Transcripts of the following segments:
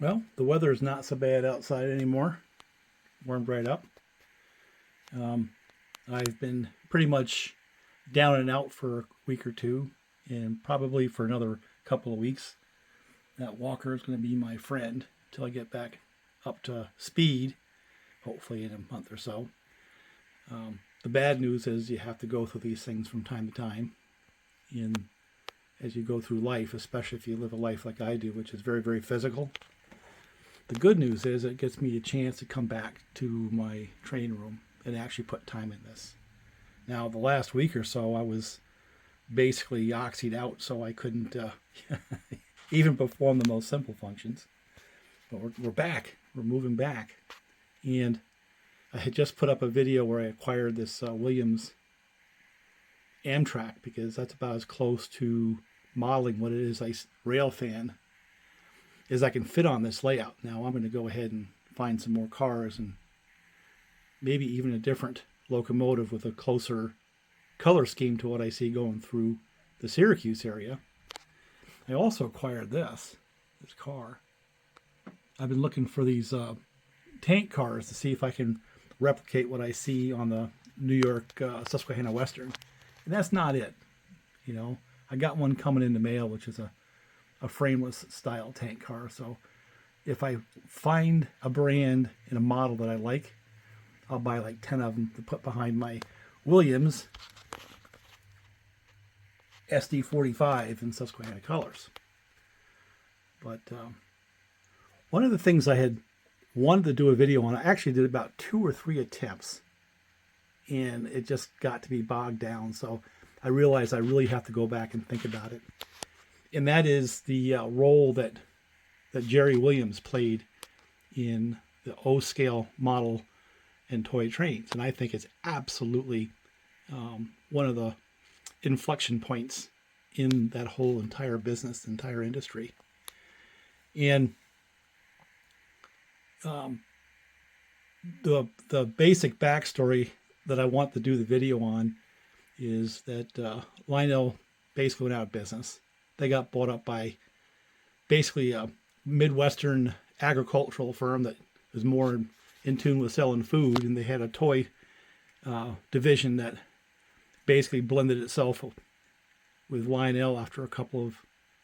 Well, the weather is not so bad outside anymore. Warmed right up. Um, I've been pretty much down and out for a week or two, and probably for another couple of weeks. That walker is going to be my friend until I get back up to speed, hopefully in a month or so. The bad news is you have to go through these things from time to time, and as you go through life, especially if you live a life like I do, which is very, very physical. The good news is it gets me a chance to come back to my training room and actually put time in this. Now, the last week or so, I was basically oxyed out, so I couldn't even perform the most simple functions. But we're back. We're moving back. And I had just put up a video where I acquired this Williams Amtrak because that's about as close to modeling what it is a rail fan as I can fit on this layout. Now I'm going to go ahead and find some more cars and maybe even a different locomotive with a closer color scheme to what I see going through the Syracuse area. I also acquired this car. I've been looking for these tank cars to see if I can replicate what I see on the New York Susquehanna Western. And that's not it. You know, I got one coming in the mail, which is a frameless style tank car. So if I find a brand and a model that I like, I'll buy like 10 of them to put behind my Williams SD45 in Susquehanna colors. But one of the things I had wanted to do a video on, I actually did about 2 or 3 attempts, and it just got to be bogged down. So I realized I really have to go back and think about it. And that is the role that Jerry Williams played in the O-scale model and toy trains. And I think it's absolutely one of the inflection points in that whole entire business, entire industry. And the basic backstory that I want to do the video on is that Lionel basically went out of business. They got bought up by basically a Midwestern agricultural firm that was more in tune with selling food, and they had a toy division that basically blended itself with Lionel after a couple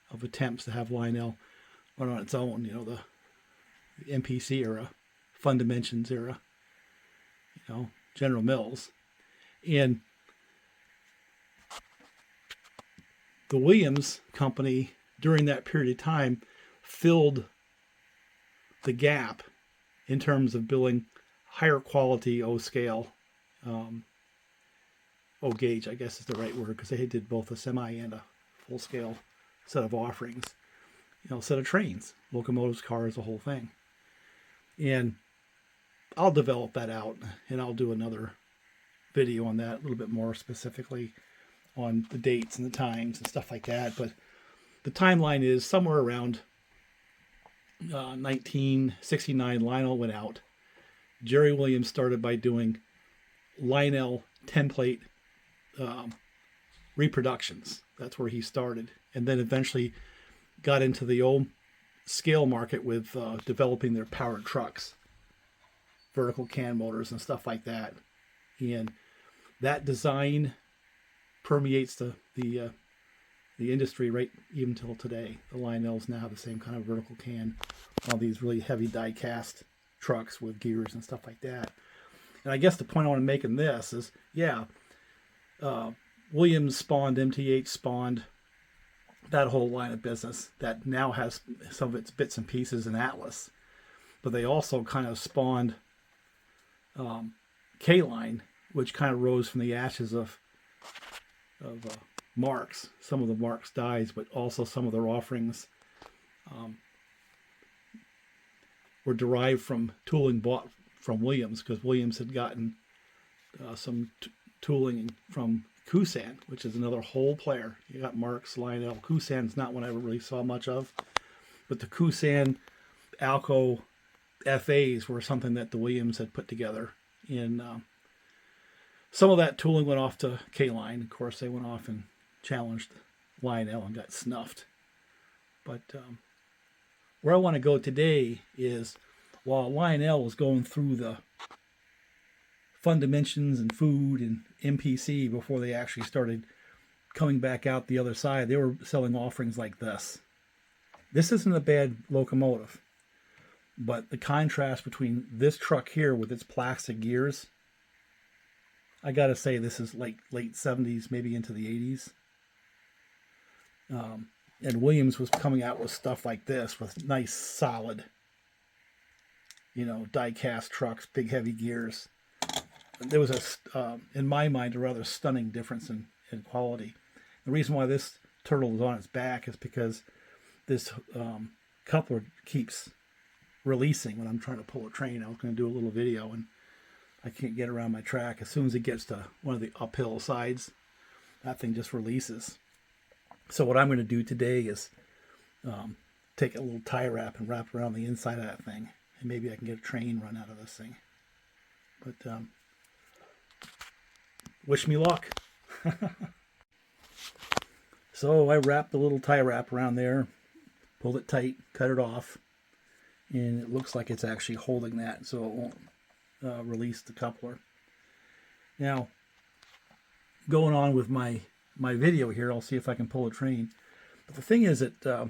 of attempts to have Lionel run on its own. You know, the MPC era, Fun Dimensions era, you know, General Mills. And the Williams company during that period of time filled the gap in terms of building higher quality O-scale, O-gauge, I guess is the right word, because they did both a semi and a full-scale set of offerings, you know, set of trains, locomotives, cars, the whole thing. And I'll develop that out, and I'll do another video on that a little bit more specifically on the dates and the times and stuff like that. But the timeline is somewhere around 1969, Lionel went out. Jerry Williams started by doing Lionel template reproductions. That's where he started. And then eventually got into the old scale market with developing their powered trucks, vertical can motors and stuff like that. And that design permeates the industry right even till today. The Lionels now have the same kind of vertical can, all these really heavy die cast trucks with gears and stuff like that. And I guess the point I want to make in this is, Williams spawned, MTH spawned that whole line of business that now has some of its bits and pieces in Atlas. But they also kind of spawned K-Line, which kind of rose from the ashes of Marks, some of the Marks dies, but also some of their offerings were derived from tooling bought from Williams, because Williams had gotten some tooling from Kusan, which is another whole player. You got Marks, Lionel. Kusan's not one I ever really saw much of, but the Kusan Alco FAs were something that the Williams had put together. And some of that tooling went off to K-Line. Of course, they went off and challenged Lionel and got snuffed. But where I want to go today is, while Lionel was going through the Fundimensions and food and MPC before they actually started coming back out the other side, they were selling offerings like this. This isn't a bad locomotive, but the contrast between this truck here with its plastic gears, I gotta say this is like late 70s, maybe into the 80s. And Williams was coming out with stuff like this with nice solid, die-cast trucks, big heavy gears. There was in my mind, a rather stunning difference in quality. The reason why this turtle is on its back is because this coupler keeps releasing when I'm trying to pull a train. I was going to do a little video and I can't get around my track. As soon as it gets to one of the uphill sides, that thing just releases. So what I'm going to do today is take a little tie wrap and wrap around the inside of that thing, and maybe I can get a train run out of this thing. But wish me luck. So I wrapped the little tie wrap around there, pulled it tight, cut it off, and it looks like it's actually holding that so it won't release the coupler. Now, going on with my video here, I'll see if I can pull a train. But the thing is that the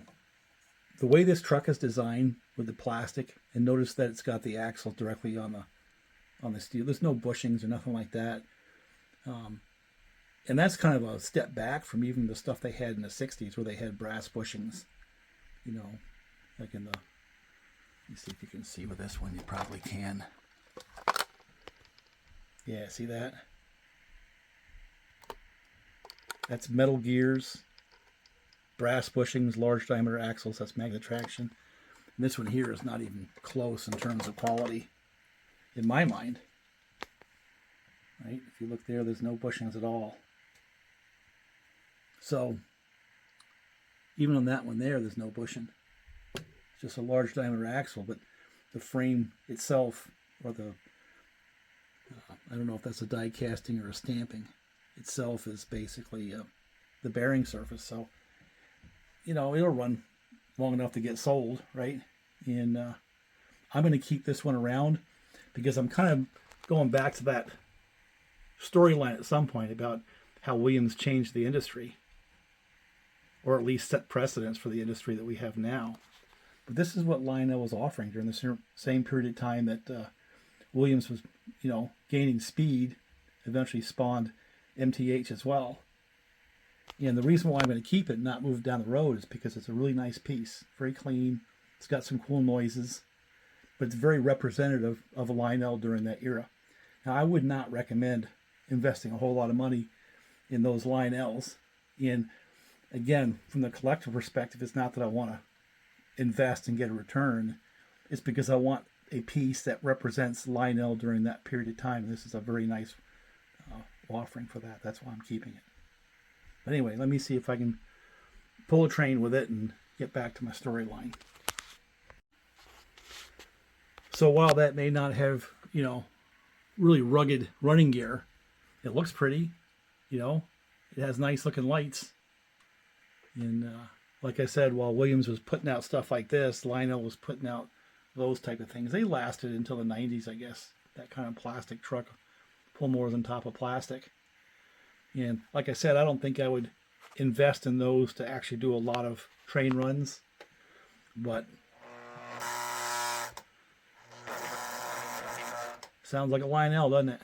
way this truck is designed with the plastic, and notice that it's got the axle directly on the steel. There's no bushings or nothing like that. And that's kind of a step back from even the stuff they had in the 60s where they had brass bushings. Like in the... Let me see if you can see with this one. You probably can. Yeah, see that? That's metal gears, brass bushings, large diameter axles. That's magnet traction. And this one here is not even close in terms of quality, in my mind. Right? If you look there, there's no bushings at all. So, even on that one there's no bushing. It's just a large diameter axle, but the frame itself, or the, I don't know if that's a die casting or a stamping, itself is basically the bearing surface. So, it'll run long enough to get sold, right? And I'm going to keep this one around because I'm kind of going back to that storyline at some point about how Williams changed the industry, or at least set precedents for the industry that we have now. But this is what Lionel was offering during the same period of time that Williams was, gaining speed, eventually spawned MTH as well. And the reason why I'm going to keep it and not move it down the road is because it's a really nice piece, very clean. It's got some cool noises, but it's very representative of a Lionel during that era. Now, I would not recommend investing a whole lot of money in those Lionels. And again, from the collector perspective, it's not that I want to invest and get a return. It's because I want a piece that represents Lionel during that period of time. And this is a very nice offering for that. That's why I'm keeping it. But anyway, let me see if I can pull a train with it and get back to my storyline. So while that may not have, really rugged running gear, it looks pretty, it has nice looking lights. And like I said, while Williams was putting out stuff like this, Lionel was putting out those type of things. They lasted until the 90s, I guess. That kind of plastic truck, pull motors on top of plastic. And like I said, I don't think I would invest in those to actually do a lot of train runs. But sounds like a Lionel, doesn't it?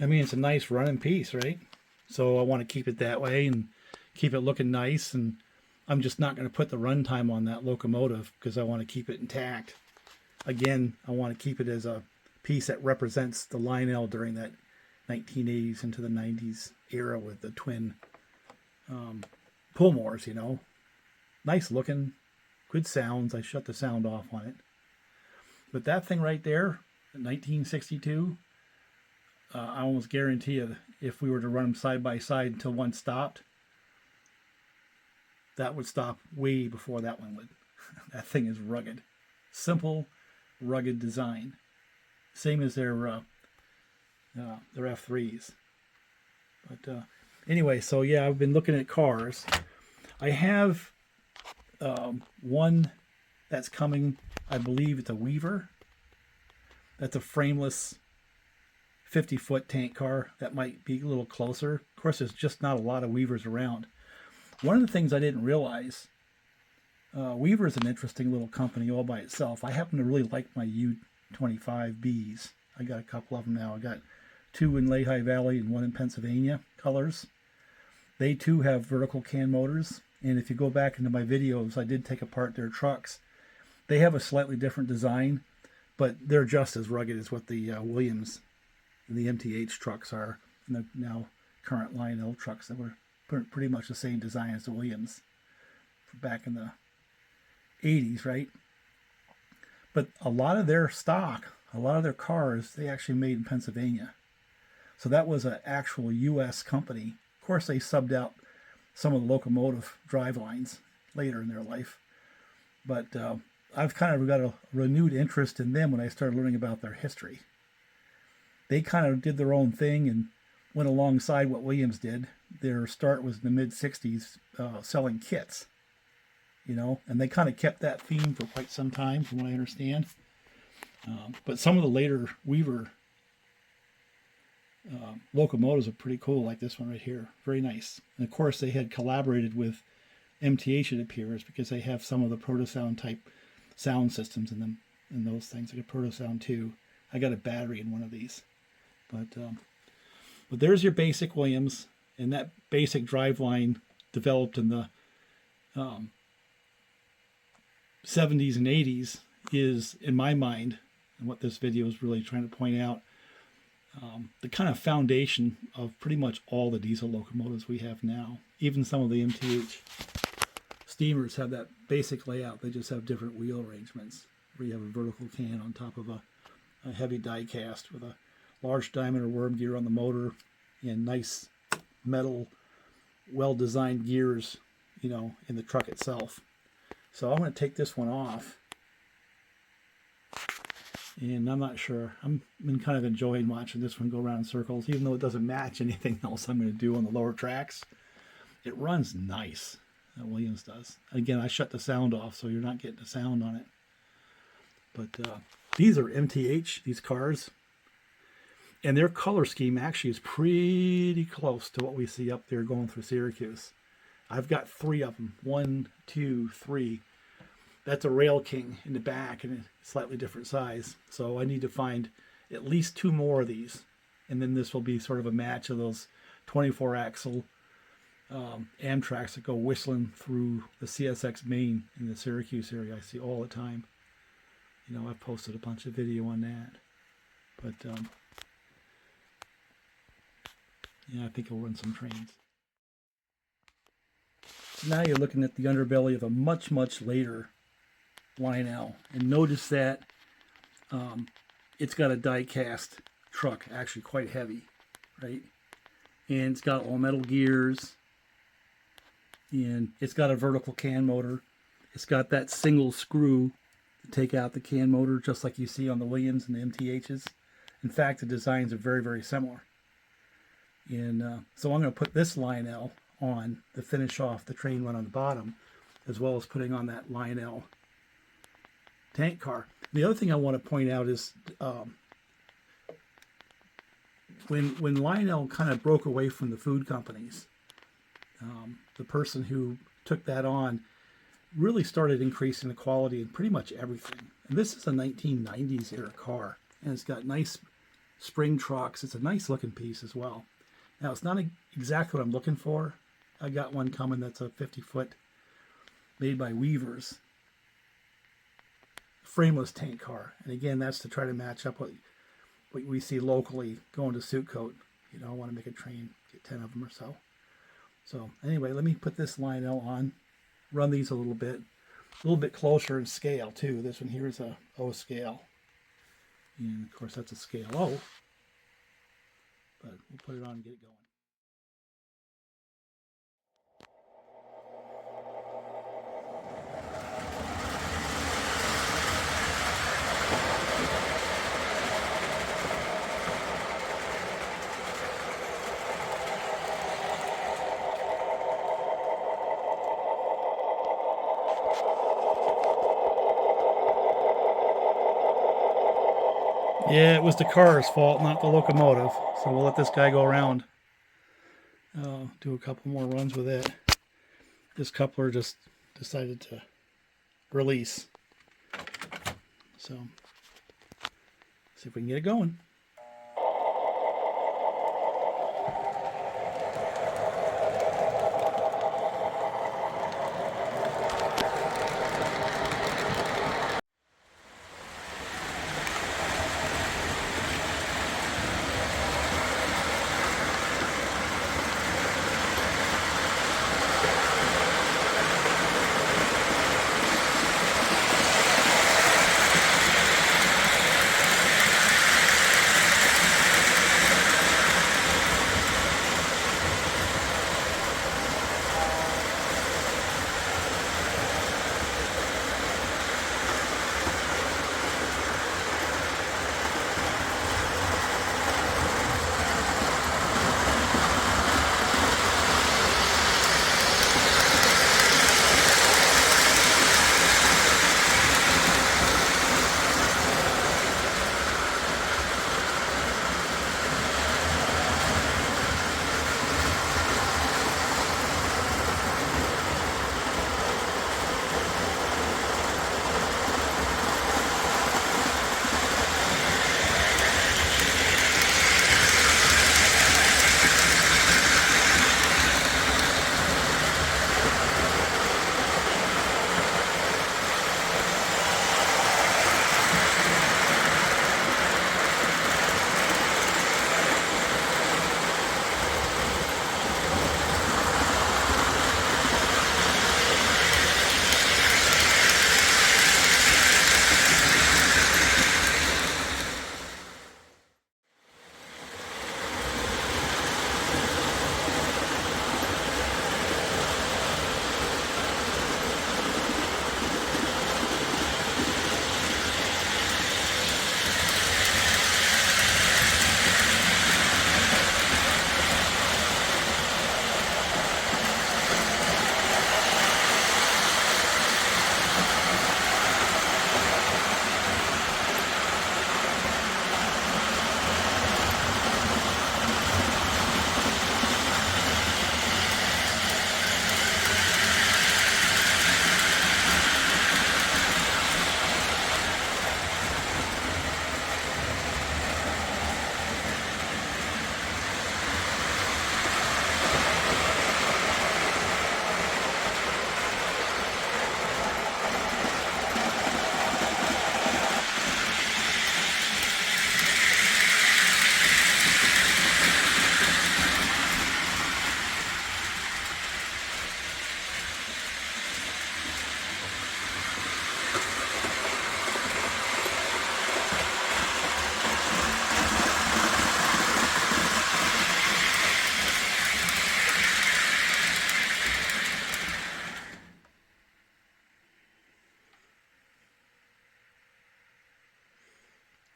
I mean, it's a nice running piece, right? So I want to keep it that way and keep it looking nice. And I'm just not going to put the runtime on that locomotive because I want to keep it intact. Again, I want to keep it as a piece that represents the Lionel during that 1980s into the 90s era with the twin Pullmores, you know. Nice looking, good sounds. I shut the sound off on it. But that thing right there, 1962, I almost guarantee you if we were to run them side by side until one stopped, that would stop way before that one would. That thing is rugged. Simple, rugged design. Same as their F3s. But anyway, so yeah, I've been looking at cars. I have one that's coming, I believe it's a Weaver. That's a frameless 50-foot tank car. That might be a little closer. Of course, there's just not a lot of Weavers around. One of the things I didn't realize, Weaver is an interesting little company all by itself. I happen to really like my U25Bs. I got a couple of them now. I got 2 in Lehigh Valley and 1 in Pennsylvania colors. They too have vertical can motors. And if you go back into my videos, I did take apart their trucks. They have a slightly different design, but they're just as rugged as what the Williams and the MTH trucks are, and the now current Lionel trucks that were pretty much the same design as the Williams back in the 80s, right? But a lot of their stock, a lot of their cars, they actually made in Pennsylvania. So that was an actual U.S. company. Of course, they subbed out some of the locomotive drive lines later in their life. But I've kind of got a renewed interest in them when I started learning about their history. They kind of did their own thing and went alongside what Williams did. Their start was in the mid-60s selling kits, you know, and they kind of kept that theme for quite some time, from what I understand. But some of the later Weaver locomotives are pretty cool, like this one right here. Very nice. And of course, they had collaborated with MTH, it appears, because they have some of the Protosound type sound systems in them, and those things, like a Protosound 2. I got a battery in one of these. But there's your basic Williams, and that basic driveline developed in the 70s and 80s is, in my mind, and what this video is really trying to point out, the kind of foundation of pretty much all the diesel locomotives we have now. Even some of the MTH steamers have that basic layout. They just have different wheel arrangements, where you have a vertical can on top of a heavy die cast with a large diameter worm gear on the motor and nice metal, well-designed gears, you know, in the truck itself. So I'm going to take this one off. And I'm not sure. I've been kind of enjoying watching this one go around in circles, even though it doesn't match anything else I'm going to do on the lower tracks. It runs nice. That Williams does. Again, I shut the sound off, so you're not getting the sound on it. But these are MTH, these cars. And their color scheme actually is pretty close to what we see up there going through Syracuse. I've got 3 of them. 1, 2, 3. That's a Rail King in the back and a slightly different size. So I need to find at least 2 more of these. And then this will be sort of a match of those 24-axle Amtraks that go whistling through the CSX Main in the Syracuse area. I see all the time. You know, I've posted a bunch of video on that. But, yeah, I think I'll run some trains. So now you're looking at the underbelly of a much, much later Lionel. And notice that it's got a die-cast truck, actually quite heavy, right? And it's got all metal gears. And it's got a vertical can motor. It's got that single screw to take out the can motor, just like you see on the Williams and the MTHs. In fact, the designs are very, very similar. And so I'm going to put this Lionel on to finish off the train run on the bottom, as well as putting on that Lionel tank car. The other thing I want to point out is when Lionel kind of broke away from the food companies, the person who took that on really started increasing the quality in pretty much everything. And this is a 1990s era car, and it's got nice spring trucks. It's a nice looking piece as well. Now, it's not exactly what I'm looking for. I got one coming that's a 50-foot made by Weavers. Frameless tank car. And again, that's to try to match up what we see locally going to Suit Coat. You know, I want to make a train, get 10 of them or so. So anyway, let me put this Lionel on, run these a little bit closer in scale too. This one here is a O scale. And of course that's a scale O. But we'll put it on and get it going. Yeah, it was the car's fault, not the locomotive. So we'll let this guy go around. Do a couple more runs with it. This coupler just decided to release. So, see if we can get it going.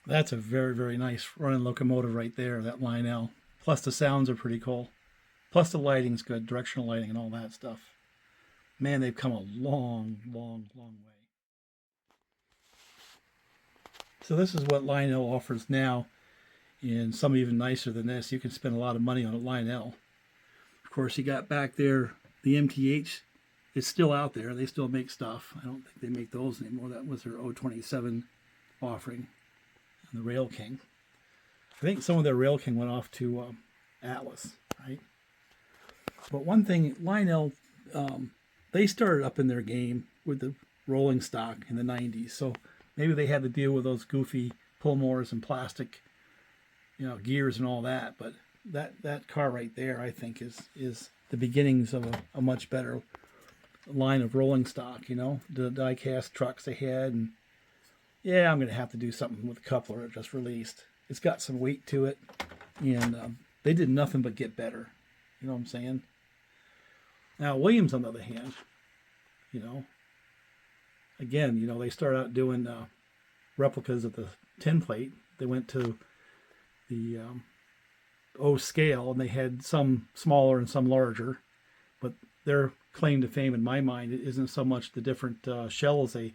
That's a very, very nice running locomotive right there, that Lionel. Plus the sounds are pretty cool. Plus the lighting's good, directional lighting and all that stuff. Man, they've come a long, long, long way. So this is what Lionel offers now, and some even nicer than this. You can spend a lot of money on a Lionel. Of course, you got back there, the MTH is still out there. They still make stuff. I don't think they make those anymore. That was their 027 offering. And the Rail King. I think some of their rail king went off to Atlas, right? But one thing, Lionel, they started up in their game with the rolling stock in the 90s. So maybe they had to deal with those goofy pull motors and plastic, gears and all that. But that car right there, I think, is the beginnings of a much better line of rolling stock. The die-cast trucks they had, and yeah, I'm going to have to do something with the coupler it just released. It's got some weight to it, and they did nothing but get better. You know what I'm saying? Now, Williams, on the other hand, again, they started out doing replicas of the tin plate. They went to the O scale, and they had some smaller and some larger. But their claim to fame, in my mind, isn't so much the different shells they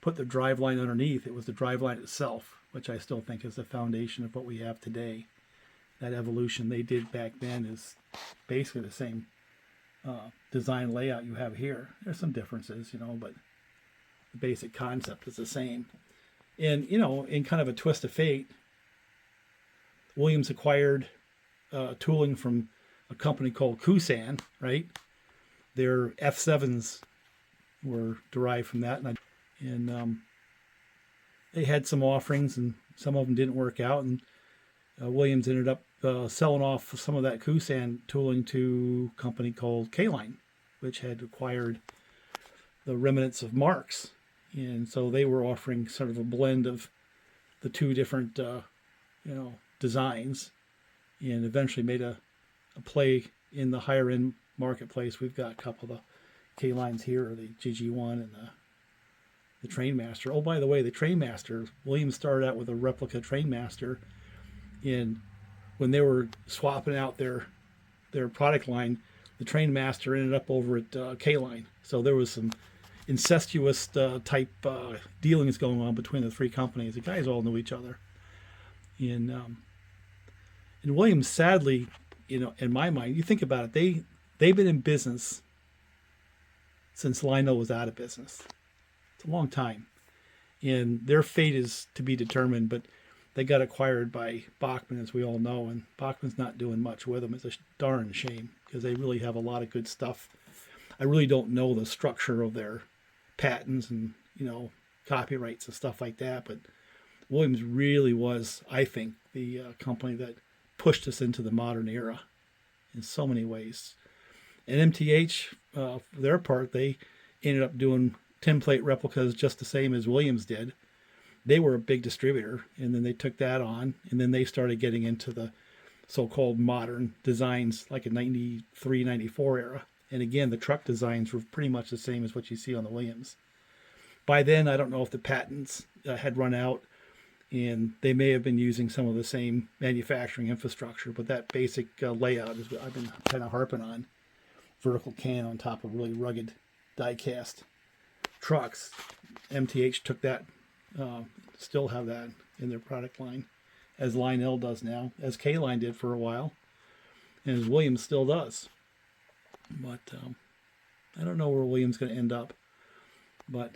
put the driveline underneath. It was the driveline itself, which I still think is the foundation of what we have today. That evolution they did back then is basically the same design layout you have here. There's some differences, but the basic concept is the same. And, in kind of a twist of fate, Williams acquired tooling from a company called Kusan, right? Their F7s were derived from that. And they had some offerings, and some of them didn't work out. And Williams ended up selling off some of that Kusan tooling to a company called K-Line, which had acquired the remnants of Marx. And so they were offering sort of a blend of the two different, designs, and eventually made a play in the higher end marketplace. We've got a couple of the K-Lines here, the GG1 and the Trainmaster. Oh, by the way, the Trainmaster, Williams started out with a replica Trainmaster, and when they were swapping out their product line, the Trainmaster ended up over at K-Line. So there was some incestuous type dealings going on between the three companies. The guys all knew each other. And Williams, sadly, in my mind, you think about it, they've been in business since Lionel was out of business. It's a long time. And their fate is to be determined, but they got acquired by Bachmann, as we all know, and Bachmann's not doing much with them. It's a darn shame, because they really have a lot of good stuff. I really don't know the structure of their patents and, copyrights and stuff like that, but Williams really was, I think, the company that pushed us into the modern era in so many ways. And MTH, for their part, they ended up doing tin plate replicas just the same as Williams did. They were a big distributor, and then they took that on, and then they started getting into the so-called modern designs, like in 93, 94 era. And again, the truck designs were pretty much the same as what you see on the Williams. By then, I don't know if the patents had run out, and they may have been using some of the same manufacturing infrastructure, but that basic layout is what I've been kind of harping on. Vertical can on top of really rugged die-cast trucks. MTH took that, still have that in their product line, as Lionel does now, as K-Line did for a while, and as Williams still does. But I don't know where Williams is going to end up. But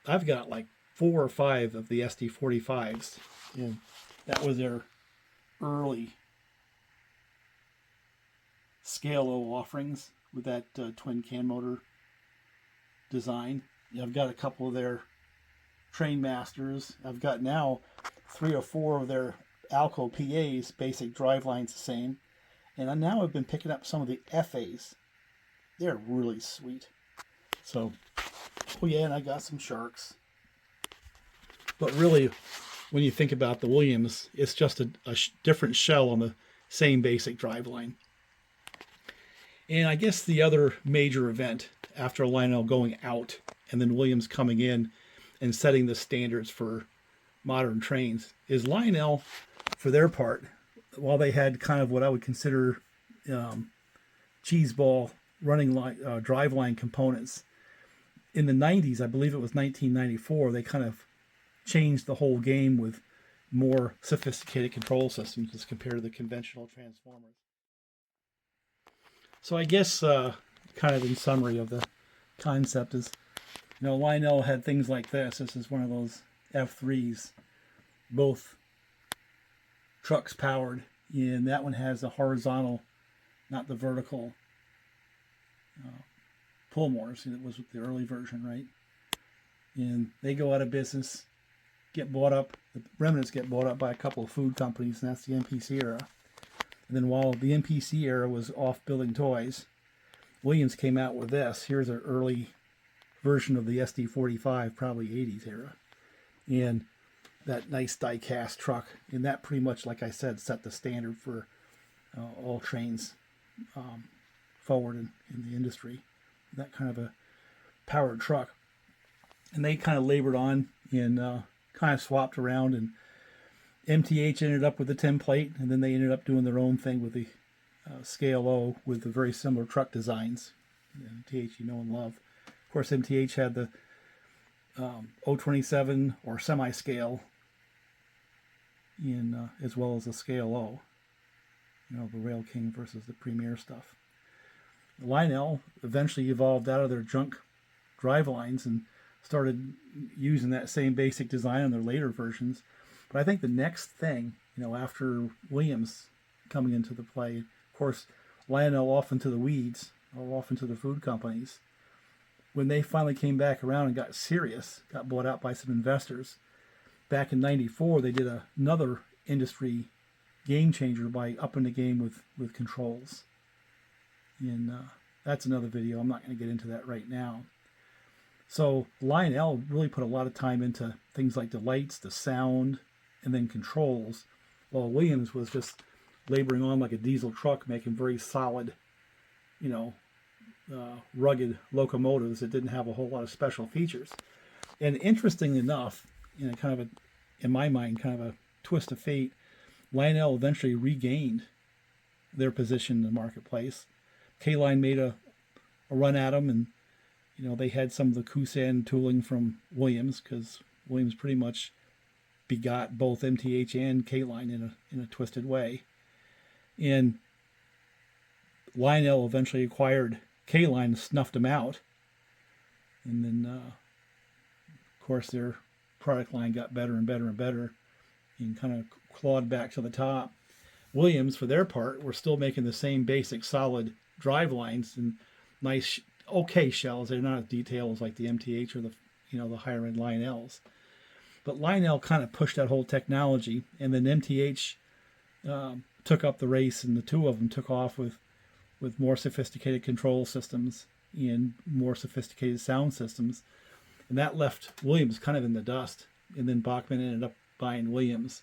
I've got like 4 or 5 of the SD45s. And that was their early scale O offerings with that twin can motor design. I've got a couple of their Trainmasters. I've got now 3 or 4 of their Alco PAs, basic drivelines the same. And now I've been picking up some of the FAs. They're really sweet. So, oh yeah, and I got some Sharks. But really, when you think about the Williams, it's just a different shell on the same basic driveline. And I guess the other major event after Lionel going out and then Williams coming in and setting the standards for modern trains is Lionel, for their part, while they had kind of what I would consider cheeseball running line, driveline components, in the 90s, I believe it was 1994, they kind of changed the whole game with more sophisticated control systems as compared to the conventional transformers. So I guess kind of in summary of the concept is, Lionel had things like this. This is one of those F3s, both trucks powered, and that one has the horizontal, not the vertical pull motors. It was the early version, right? And they go out of business, get bought up. The remnants get bought up by a couple of food companies, and that's the MPC era. And then while the MPC era was off building toys, Williams came out with this. Here's an early version of the SD45, probably 80s era. And that nice die-cast truck. And that pretty much, like I said, set the standard for all trains forward in the industry. That kind of a powered truck. And they kind of labored on and kind of swapped around. And MTH ended up with the template, and then they ended up doing their own thing with the Scale O with the very similar truck designs. MTH you know and love. Of course, MTH had the 027 or semi-scale in as well as the Scale O. You know, the Rail King versus the Premier stuff. Lionel eventually evolved out of their junk drive lines and started using that same basic design on their later versions. But I think the next thing, you know, after Williams coming into the play, of course, Lionel off into the weeds, or off into the food companies. When they finally came back around and got serious, got bought out by some investors, back in '94, they did another industry game changer by upping the game with controls. And that's another video. I'm not going to get into that right now. So Lionel really put a lot of time into things like the lights, the sound, and then controls, while Williams was just laboring on like a diesel truck, making very solid, you know, rugged locomotives that didn't have a whole lot of special features. And interestingly enough, you know, kind of in my mind, kind of a twist of fate, Lionel eventually regained their position in the marketplace. K-Line made a run at them, and you know, they had some of the Kusan tooling from Williams, because Williams pretty much begot both MTH and K-Line in a twisted way. And Lionel eventually acquired K-Line and snuffed them out. And then, of course, their product line got better and better and better and kind of clawed back to the top. Williams, for their part, were still making the same basic solid drive lines and nice, okay shells. They're not as detailed as like the MTH or the, you know, the higher end Lionels. But Lionel kind of pushed that whole technology, and then MTH took up the race, and the two of them took off with more sophisticated control systems and more sophisticated sound systems. And that left Williams kind of in the dust. And then Bachmann ended up buying Williams.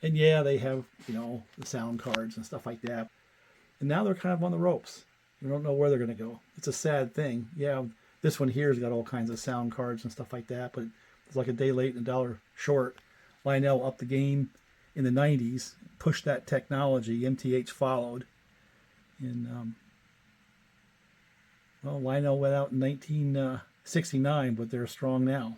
And yeah, they have, you know, the sound cards and stuff like that. And now they're kind of on the ropes. We don't know where they're going to go. It's a sad thing. Yeah, this one here's got all kinds of sound cards and stuff like that, but it's like a day late and a dollar short. Lionel upped the game in the 90s, pushed that technology. MTH followed. And, well, Lionel went out in 1969, but they're strong now.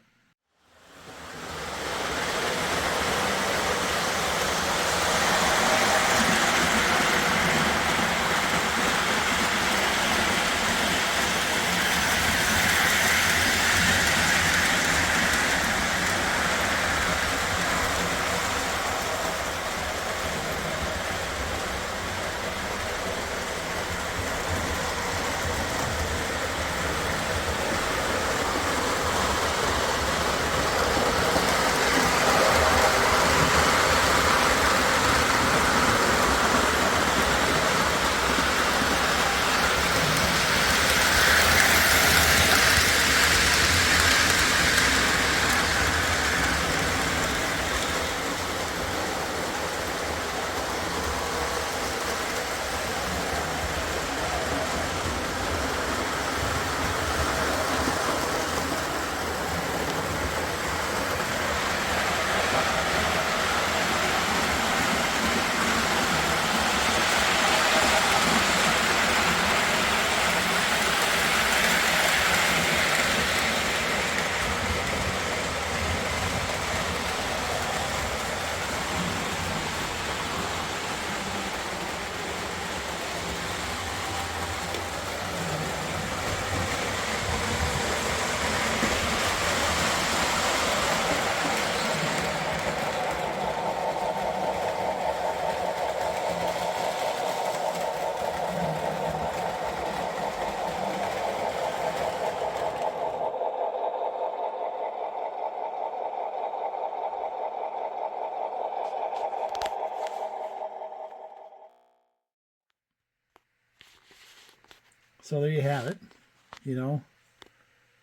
So there you have it. You know,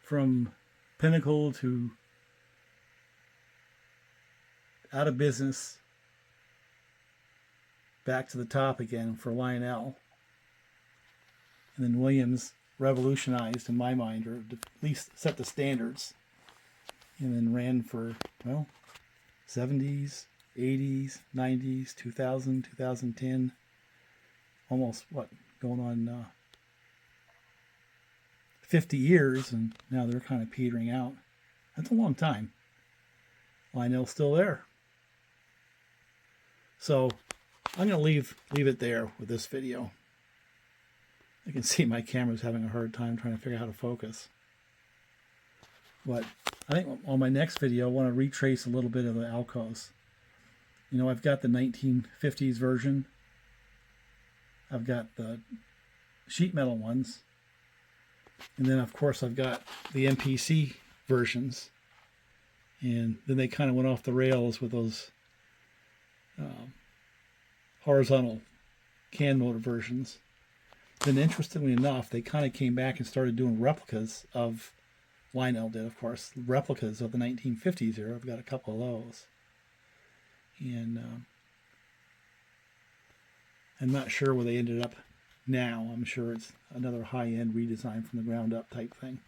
from pinnacle to out of business, back to the top again for Lionel. And then Williams revolutionized, in my mind, or at least set the standards, and then ran for, well, 70s, 80s, 90s, 2000, 2010, almost, what, going on 50 years, and now they're kind of petering out. That's a long time. Lionel's still there. So I'm going to leave it there with this video. I can see my camera's having a hard time trying to figure out how to focus. But I think on my next video, I want to retrace a little bit of the Alcos. You know, I've got the 1950s version. I've got the sheet metal ones. And then, of course, I've got the MPC versions. And then they kind of went off the rails with those horizontal can motor versions. Then, interestingly enough, they kind of came back and started doing replicas of, Lionel did, of course, replicas of the 1950s era. I've got a couple of those. And I'm not sure where they ended up now. I'm sure it's another high-end redesign from the ground up type thing.